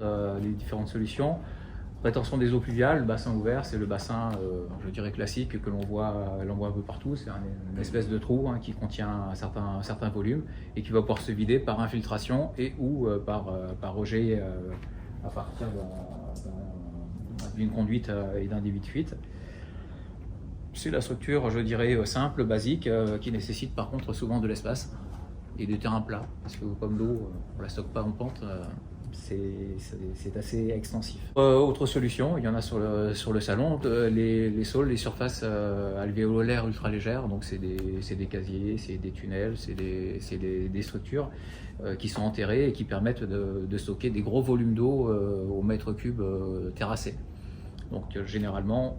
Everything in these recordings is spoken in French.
Les différentes solutions. Rétention des eaux pluviales, le bassin ouvert, c'est le bassin, je dirais classique, que l'on voit un peu partout. C'est une espèce de trou qui contient un certain volume et qui va pouvoir se vider par infiltration et ou par rejet à partir d'une conduite et d'un débit de fuite. C'est la structure, je dirais, simple, basique, qui nécessite par contre souvent de l'espace et du terrain plat, parce que comme l'eau, on ne la stocke pas en pente. C'est assez extensif. Autre solution, il y en a sur le salon, les sols, les surfaces alvéolaires ultra légères, donc c'est des casiers, c'est des tunnels, c'est des structures qui sont enterrées et qui permettent de stocker des gros volumes d'eau au mètre cube terrassé. Donc généralement,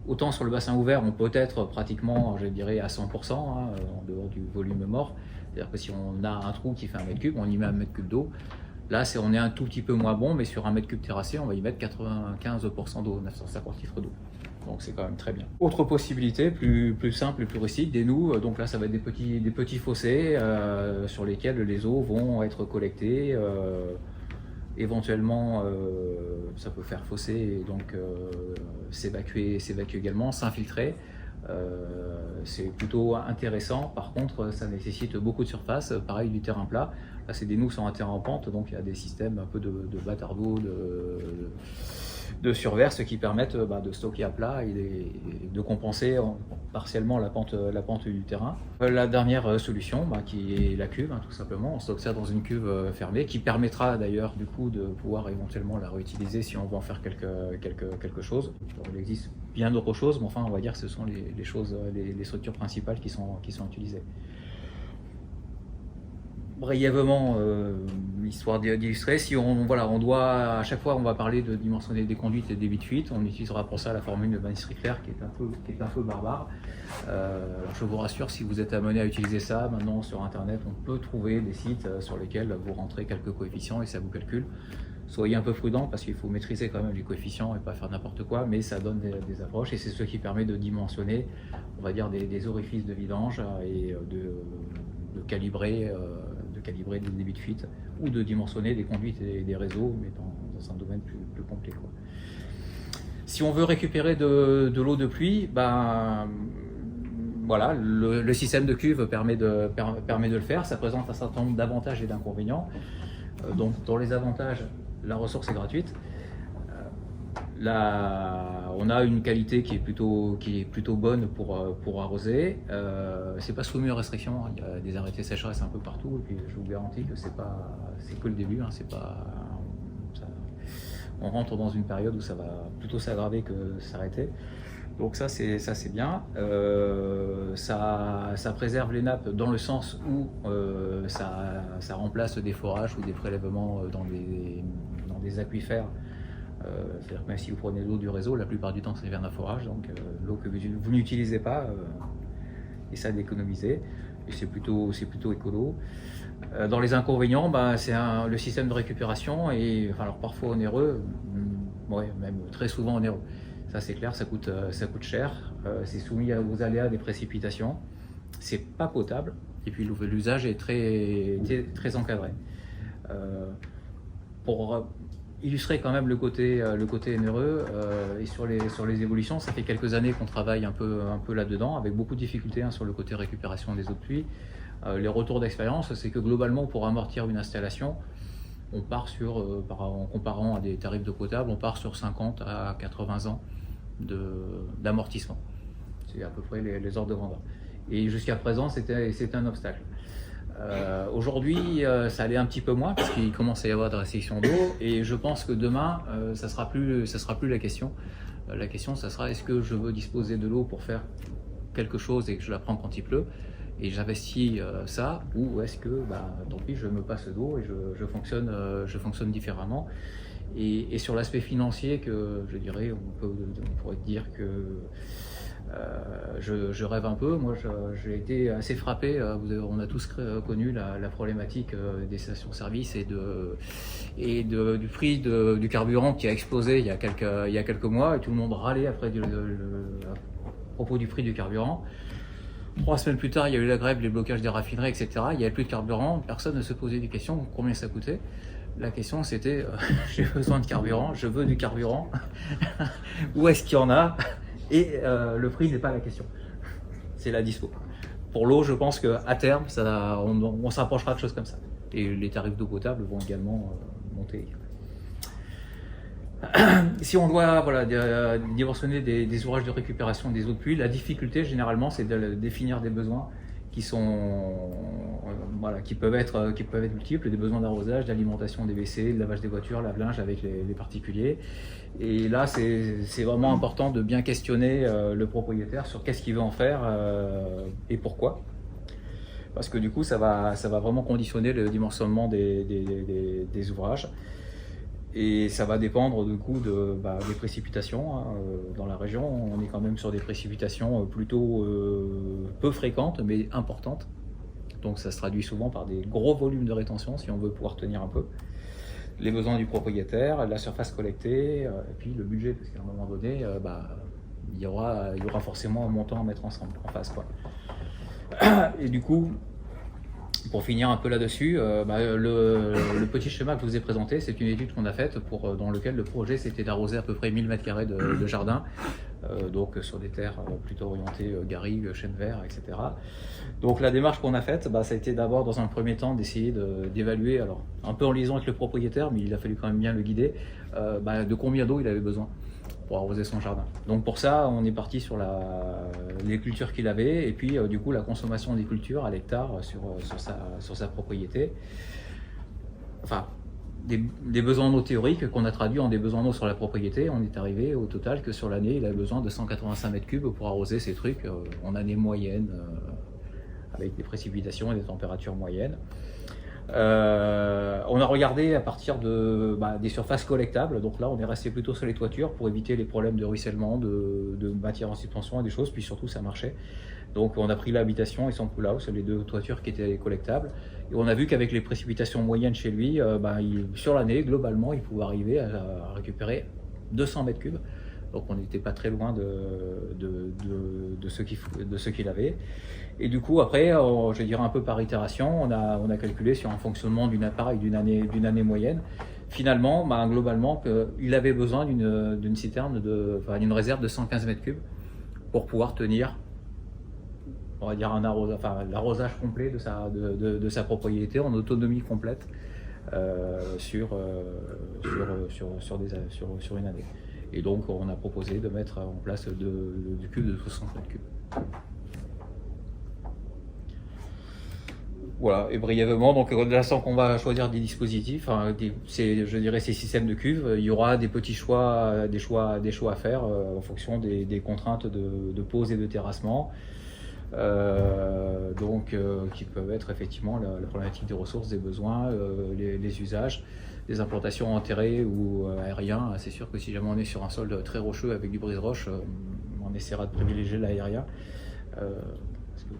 autant sur le bassin ouvert, on peut être pratiquement, je dirais, à 100% en dehors du volume mort. C'est-à-dire que si on a un trou qui fait 1 mètre cube, on y met 1 mètre cube d'eau. Là, on est un tout petit peu moins bon, mais sur 1 mètre cube terrassé, on va y mettre 95% d'eau, 950 litres d'eau. Donc c'est quand même très bien. Autre possibilité, plus simple et plus rustique, des noues. Donc là, ça va être des petits fossés sur lesquels les eaux vont être collectées. Éventuellement, ça peut faire fossé et donc s'évacuer également, s'infiltrer. C'est plutôt intéressant. Par contre, ça nécessite beaucoup de surface, pareil du terrain plat. Là, c'est des noues sur un terrain en pente, donc il y a des systèmes un peu de bâtard d'eau, de surverse qui permettent de stocker à plat et de compenser partiellement la pente du terrain. La dernière solution, qui est la cuve, tout simplement. On stocke ça dans une cuve fermée qui permettra d'ailleurs du coup de pouvoir éventuellement la réutiliser si on veut en faire quelque chose. Il existe bien d'autres choses, mais enfin on va dire que ce sont les structures principales qui sont utilisées. Brièvement, histoire d'illustrer, si on doit, à chaque fois on va parler de dimensionner des conduites et des débits de fuite, on utilisera pour ça la formule de Van Strickler qui est un peu barbare. Je vous rassure, si vous êtes amené à utiliser ça, maintenant sur internet on peut trouver des sites sur lesquels vous rentrez quelques coefficients et ça vous calcule. Soyez un peu prudent parce qu'il faut maîtriser quand même les coefficients et pas faire n'importe quoi, mais ça donne des approches et c'est ce qui permet de dimensionner, on va dire, des orifices de vidange et de calibrer des débits de fuite ou de dimensionner des conduites et des réseaux, mais dans un domaine plus complet, quoi. Si on veut récupérer de l'eau de pluie, voilà, le système de cuve permet de le faire. Ça présente un certain nombre d'avantages et d'inconvénients. Donc dans les avantages, la ressource est gratuite. On a une qualité qui est plutôt bonne pour arroser. C'est pas soumis aux restrictions, il y a des arrêtés sécheresse un peu partout, et puis je vous garantis que c'est que le début, on rentre dans une période où ça va plutôt s'aggraver que s'arrêter. Donc ça c'est bien. Ça préserve les nappes dans le sens où ça remplace des forages ou des prélèvements dans des aquifères. C'est-à-dire que même si vous prenez l'eau du réseau, la plupart du temps ça vient d'un forage, donc l'eau que vous n'utilisez pas, et ça d'économiser, et c'est plutôt écolo. Dans les inconvénients, c'est le système de récupération, et alors parfois onéreux, même très souvent onéreux. Ça c'est clair, ça coûte cher, c'est soumis aux aléas des précipitations, c'est pas potable, et puis l'usage est très encadré. Pour illustrer quand même le côté onéreux et sur les évolutions, ça fait quelques années qu'on travaille un peu là-dedans, avec beaucoup de difficultés sur le côté récupération des eaux de pluie. Les retours d'expérience, c'est que globalement, pour amortir une installation, on part en comparant à des tarifs d'eau potable, on part sur 50 à 80 ans d'amortissement. C'est à peu près les ordres de grandeur. Et jusqu'à présent, c'était un obstacle. Aujourd'hui, ça allait un petit peu moins parce qu'il commence à y avoir des restrictions d'eau, et je pense que demain, ça sera plus la question. La question, ça sera: est-ce que je veux disposer de l'eau pour faire quelque chose et que je la prends quand il pleut et j'investis ça, ou est-ce que tant pis, je me passe d'eau et je fonctionne différemment. Et sur l'aspect financier, que je dirais, on pourrait dire que je rêve un peu. Moi, j'ai été assez frappé. On a tous connu la problématique des stations-service et du prix du carburant qui a explosé il y a quelques mois, et tout le monde râlait après à propos du prix du carburant. 3 semaines plus tard, il y a eu la grève, les blocages des raffineries, etc. Il n'y avait plus de carburant, personne ne se posait des questions combien ça coûtait. La question c'était, j'ai besoin de carburant, je veux du carburant, où est-ce qu'il y en a? Et le prix n'est pas la question, c'est la dispo. Pour l'eau, je pense qu'à terme, on s'approchera de choses comme ça. Et les tarifs d'eau potable vont également monter. Si on doit dimensionner des ouvrages de récupération des eaux de pluie, la difficulté généralement c'est de définir des besoins qui peuvent être multiples, des besoins d'arrosage, d'alimentation des WC, de lavage des voitures, lave-linge avec les particuliers. Et là c'est vraiment important de bien questionner le propriétaire sur qu'est-ce qu'il veut en faire et pourquoi. Parce que du coup ça va vraiment conditionner le dimensionnement des ouvrages. Et ça va dépendre du coup des précipitations. Hein. Dans la région, on est quand même sur des précipitations plutôt peu fréquentes, mais importantes. Donc ça se traduit souvent par des gros volumes de rétention, si on veut pouvoir tenir un peu. Les besoins du propriétaire, la surface collectée, et puis le budget, parce qu'à un moment donné, il y aura forcément un montant à mettre ensemble, en face, quoi. Et du coup, pour finir un peu là-dessus, le petit schéma que je vous ai présenté, c'est une étude qu'on a faite dans lequel le projet c'était d'arroser à peu près 1000 m² de jardin, donc sur des terres plutôt orientées garrigues, chênes verts, etc. Donc la démarche qu'on a faite, ça a été d'abord dans un premier temps d'essayer d'évaluer, alors un peu en liaison avec le propriétaire, mais il a fallu quand même bien le guider, de combien d'eau il avait besoin pour arroser son jardin. Donc pour ça, on est parti sur les cultures qu'il avait et puis du coup la consommation des cultures à l'hectare sur sa propriété. Enfin, des besoins en eau théoriques qu'on a traduits en des besoins en eau sur la propriété. On est arrivé au total que sur l'année, il avait besoin de 185 m³ pour arroser ces trucs en année moyenne, avec des précipitations et des températures moyennes. On a regardé à partir des surfaces collectables, donc là on est resté plutôt sur les toitures pour éviter les problèmes de ruissellement, de matière en suspension et des choses, puis surtout ça marchait. Donc on a pris l'habitation et son pool-house, les deux toitures qui étaient collectables, et on a vu qu'avec les précipitations moyennes chez lui, sur l'année, globalement, il pouvait arriver à récupérer 200 m³. Donc on n'était pas très loin de ce qu'il avait. Et du coup, après, je dirais un peu par itération, on a calculé sur un fonctionnement d'une année moyenne. Finalement, globalement, il avait besoin d'une citerne, d'une réserve de 115 m³ pour pouvoir tenir, on va dire, l'arrosage complet de sa propriété en autonomie complète sur une année. Et donc, on a proposé de mettre en place du cube de 60 m³. Voilà, et brièvement, donc de la façon qu'on va choisir des dispositifs, je dirais ces systèmes de cuves, il y aura des petits choix, des choix à faire en fonction des contraintes de pose et de terrassement, qui peuvent être effectivement la problématique des ressources, des besoins, les usages, des implantations enterrées ou aériens. C'est sûr que si jamais on est sur un sol très rocheux avec du brise-roche, on essaiera de privilégier l'aérien. Parce que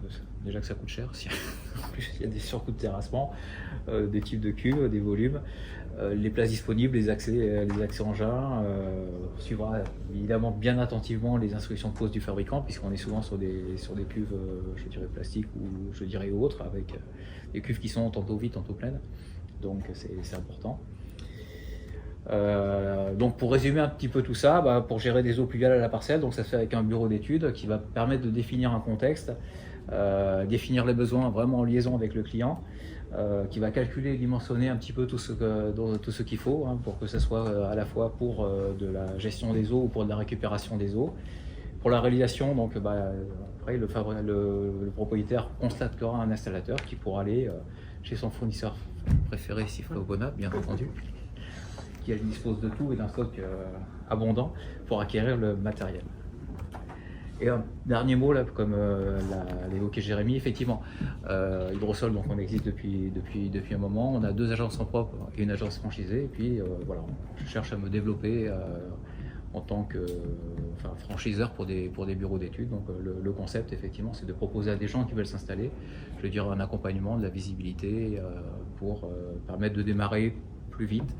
déjà que ça coûte cher, en plus il y a des surcoûts de terrassement, des types de cuves, des volumes, les places disponibles, les accès engins. On suivra évidemment bien attentivement les instructions de pose du fabricant, puisqu'on est souvent sur des cuves, je dirais plastiques ou je dirais autres, avec des cuves qui sont tantôt vides, tantôt pleines. Donc c'est important. Donc pour résumer un petit peu tout ça, pour gérer des eaux pluviales à la parcelle, donc ça se fait avec un bureau d'études qui va permettre de définir un contexte, définir les besoins vraiment en liaison avec le client, qui va calculer et dimensionner un petit peu tout ce qu'il faut, pour que ce soit à la fois pour de la gestion des eaux ou pour de la récupération des eaux. Pour la réalisation, donc, après le propriétaire constatera un installateur qui pourra aller chez son fournisseur préféré, Sifra-Obona, bien entendu, qui dispose de tout et d'un stock abondant pour acquérir le matériel. Et un dernier mot, là, comme l'a évoqué Jérémy, effectivement, Hydrosol, donc on existe depuis un moment, on a 2 agences en propre et une agence franchisée, et puis voilà, je cherche à me développer en tant que franchiseur pour des bureaux d'études. Donc le concept, effectivement, c'est de proposer à des gens qui veulent s'installer, je veux dire, un accompagnement, de la visibilité pour permettre de démarrer plus vite,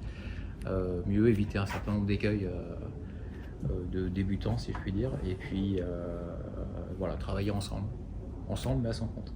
mieux éviter un certain nombre d'écueils de débutants, si je puis dire, et puis voilà, travailler ensemble mais à son compte.